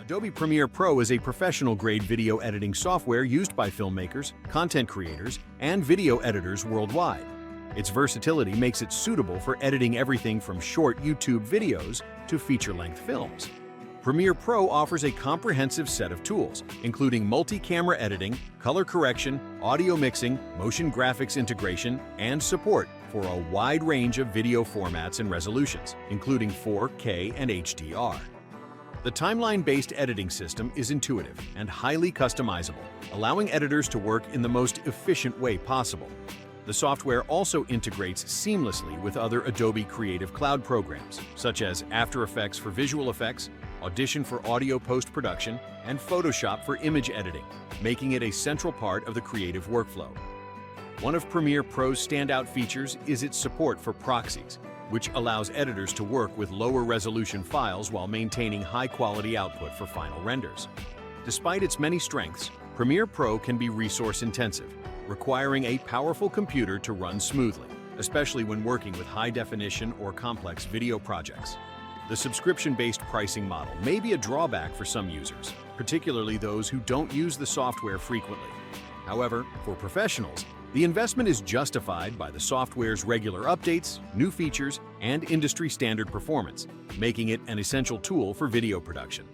Adobe Premiere Pro is a professional-grade video editing software used by filmmakers, content creators, and video editors worldwide. Its versatility makes it suitable for editing everything from short YouTube videos to feature-length films. Premiere Pro offers a comprehensive set of tools, including multi-camera editing, color correction, audio mixing, motion graphics integration, and support for a wide range of video formats and resolutions, including 4K and HDR. The timeline-based editing system is intuitive and highly customizable, allowing editors to work in the most efficient way possible. The software also integrates seamlessly with other Adobe Creative Cloud programs, such as After Effects for visual effects, Audition for audio post-production, and Photoshop for image editing, making it a central part of the creative workflow. One of Premiere Pro's standout features is its support for proxies, which allows editors to work with lower resolution files while maintaining high-quality output for final renders. Despite its many strengths, Premiere Pro can be resource-intensive, requiring a powerful computer to run smoothly, especially when working with high-definition or complex video projects. The subscription-based pricing model may be a drawback for some users, particularly those who don't use the software frequently. However, for professionals, the investment is justified by the software's regular updates, new features, and industry-standard performance, making it an essential tool for video production.